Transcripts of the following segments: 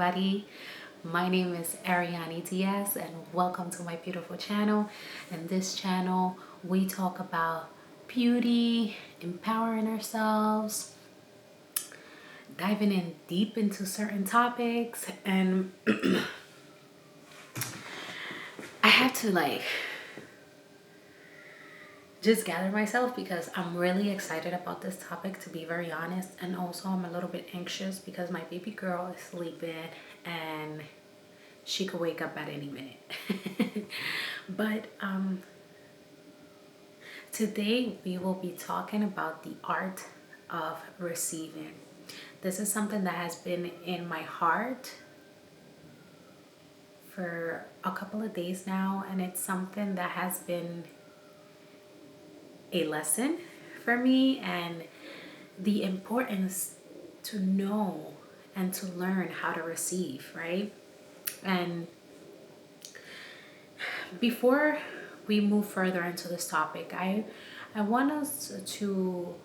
everybody. My name is Ariani Diaz, and welcome to my beautiful channel. In this channel, we talk about beauty, empowering ourselves, diving in deep into certain topics, and I had to just gather myself because I'm really excited about this topic, to be very honest. And also I'm a little bit anxious because my baby girl is sleeping and she could wake up at any minute. But today we will be talking about the art of receiving. This is something that has been in my heart for a couple of days now, and it's something that has been a lesson for me, and the importance to know and to learn how to receive, right? And before we move further into this topic, I want us to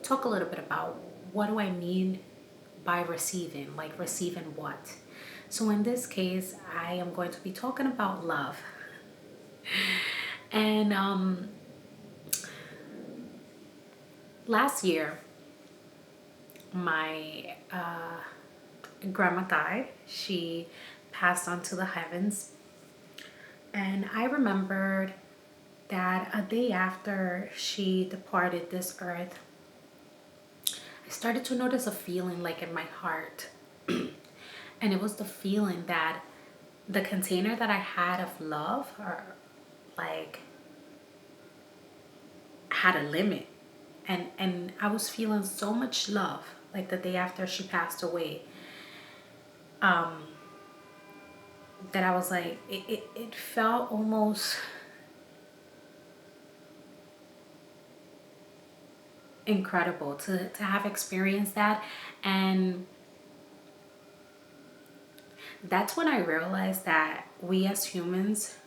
talk a little bit about what do I mean by receiving, like receiving what. So in this case, I am going to be talking about love. And last year, my grandma died. She passed on to the heavens. And I remembered that a day after she departed this earth, I started to notice a feeling like in my heart. And it was the feeling that the container that I had of love, or like, had a limit. And I was feeling so much love, like the day after she passed away, that I was like, it felt almost incredible to have experienced that. And that's when I realized that we as humans,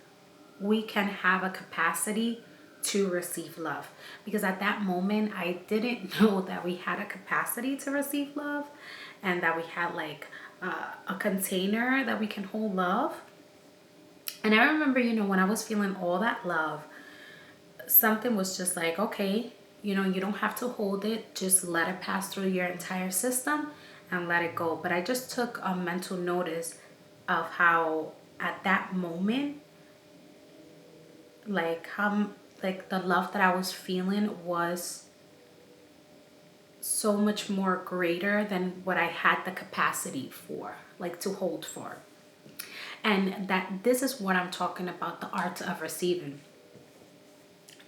we can have a capacity to receive love. Because at that moment, I didn't know that we had a capacity to receive love, and that we had like a container that we can hold love. And I remember, when I was feeling all that love, something was just like, okay, you don't have to hold it. Just let it pass through your entire system and let it go. But I just took a mental notice of how at that moment, like the love that I was feeling was so much more greater than what I had the capacity for, like to hold for. And that this is what I'm talking about, the art of receiving.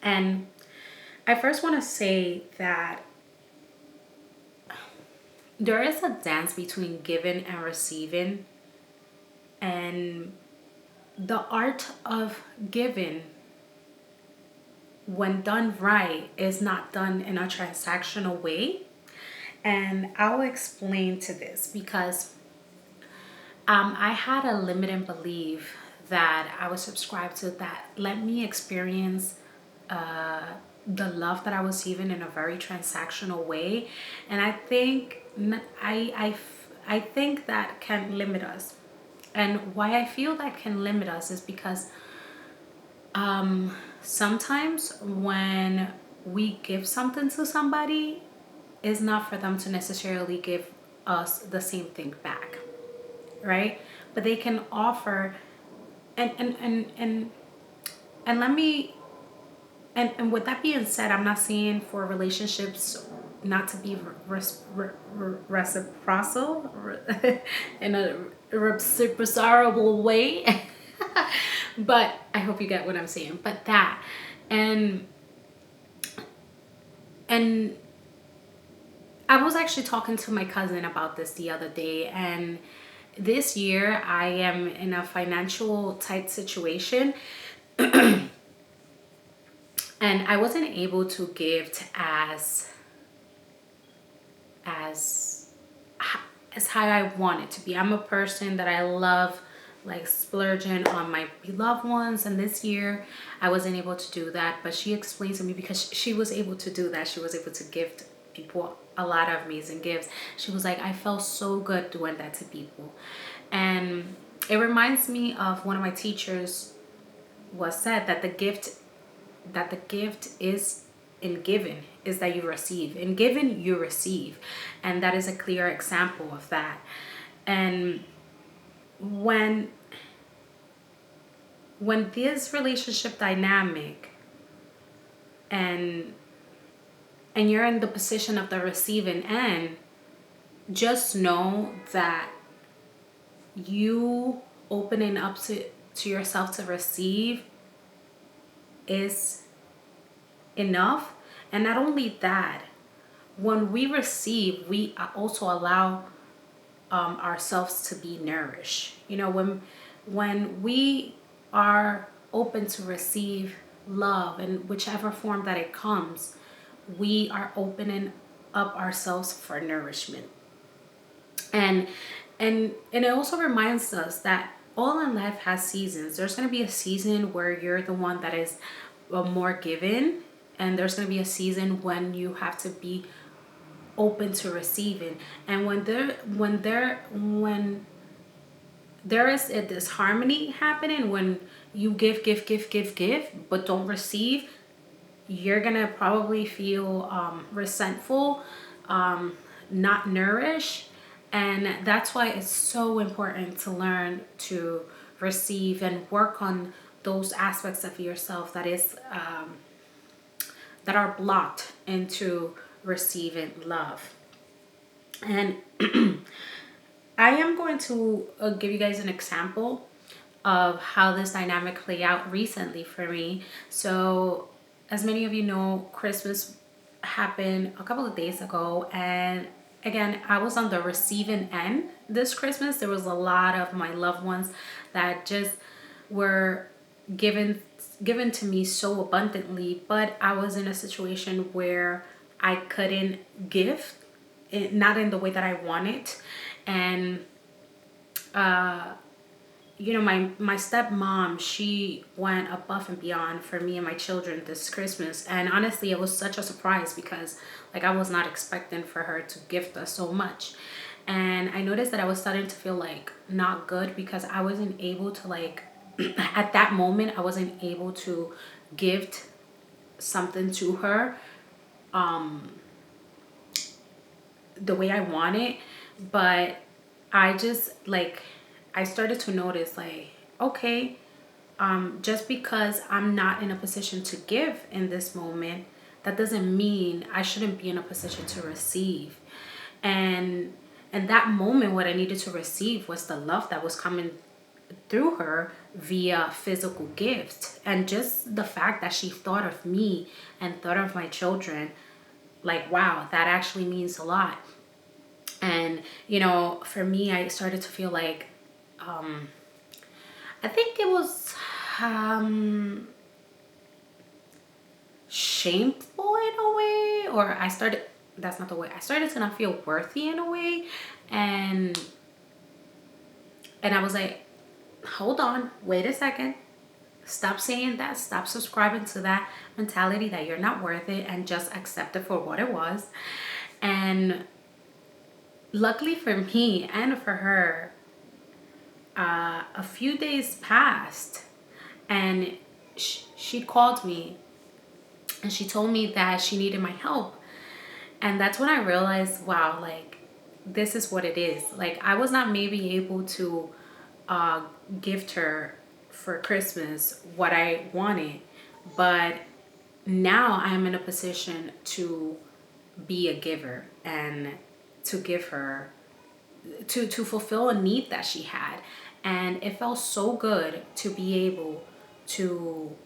And I first want to say that there is a dance between giving and receiving. And the art of giving, when done right, is not done in a transactional way. And I'll explain to this because I had a limiting belief that I was subscribed to that let me experience the love that I was receiving in a very transactional way. And I think I think that can limit us. And why I feel that can limit us is because sometimes when we give something to somebody, it's not for them to necessarily give us the same thing back, right? But they can offer, and let me, and with that being said, I'm not saying for relationships not to be reciprocal in a reciprocal way. But I hope you get what I'm saying. But that, and I was actually talking to my cousin about this the other day. And this year I am in a financial tight situation. And I wasn't able to give as high I want it to be. I'm a person that I love like splurging on my beloved ones, and this year I wasn't able to do that. But she explained to me, because she was able to do that, she was able to gift people a lot of amazing gifts. She was like, I felt so good doing that to people. And it reminds me of one of my teachers was said that the gift is in giving, is that you receive. In giving, you receive. And that is a clear example of that. And when this relationship dynamic and you're in the position of the receiving end, just know that you opening up to yourself to receive is enough. And not only that, when we receive, we also allow ourselves to be nourished. When we are open to receive love in whichever form that it comes, we are opening up ourselves for nourishment. And it also reminds us that all in life has seasons. There's going to be a season where you're the one that is more given, and there's going to be a season when you have to be open to receiving. And when there is a disharmony happening, when you give, but don't receive, you're gonna probably feel resentful, not nourished. And that's why it's so important to learn to receive and work on those aspects of yourself that are blocked into receiving love. And I am going to give you guys an example of how this dynamic played out recently for me. So, as many of you know, Christmas happened a couple of days ago, and again, I was on the receiving end this Christmas. There was a lot of my loved ones that just were given given to me so abundantly, but I was in a situation where I couldn't give, not in the way that I wanted. And my stepmom, she went above and beyond for me and my children this Christmas. And honestly, it was such a surprise because like I was not expecting for her to gift us so much. And I noticed that I was starting to feel like not good because I wasn't able to like at that moment I wasn't able to gift something to her the way I wanted. But I just like I started to notice like, okay, just because I'm not in a position to give in this moment, that doesn't mean I shouldn't be in a position to receive. And that moment, what I needed to receive was the love that was coming through her via physical gifts. And just the fact that she thought of me and thought of my children, like, wow, that actually means a lot. And, for me, I started to feel like, I think it was shameful in a way, or that's not the way, I started to not feel worthy in a way. And I was like, hold on, wait a second. Stop saying that. Stop subscribing to that mentality that you're not worth it, and just accept it for what it was. And luckily for me and for her, a few days passed, and she called me and she told me that she needed my help. And that's when I realized, wow, like this is what it is. Like I was not maybe able to gift her for Christmas what I wanted, but now I'm in a position to be a giver and to give her to fulfill a need that she had. And it felt so good to be able to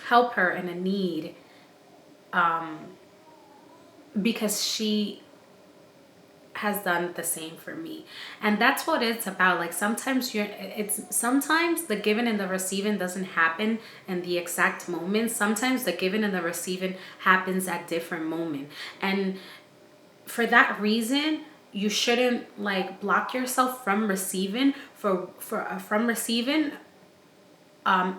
help her in a need, because she has done the same for me. And that's what it's about. Like sometimes the giving and the receiving doesn't happen in the exact moment. Sometimes the giving and the receiving happens at different moment. And for that reason, you shouldn't like block yourself from receiving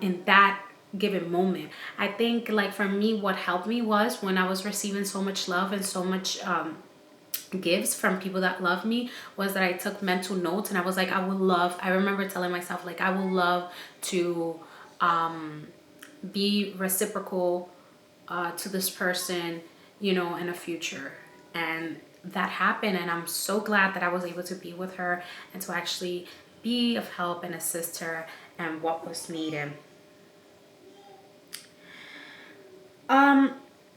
in that given moment. I think like for me, what helped me was when I was receiving so much love and so much gifts from people that love me was that I took mental notes, and I was like, I remember telling myself, like, I would love to be reciprocal to this person, you know, in the future. And that happened, and I'm so glad that I was able to be with her and to actually be of help and assist her and what was needed. Um,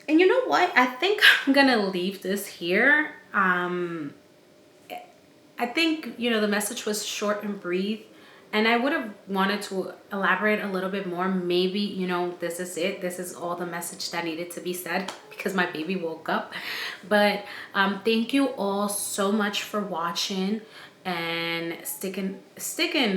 and you know what? I think I'm gonna leave this here. I think, you know, the message was short and brief, and I would have wanted to elaborate a little bit more. Maybe, you know, this is it. This is all the message that needed to be said because my baby woke up. But thank you all so much for watching and sticking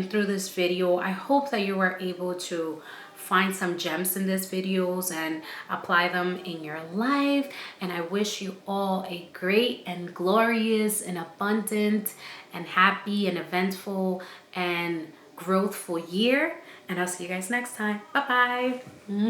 through this video. I hope that you were able to find some gems in these videos and apply them in your life. And I wish you all a great and glorious and abundant and happy and eventful and growthful year. And I'll see you guys next time. Bye bye.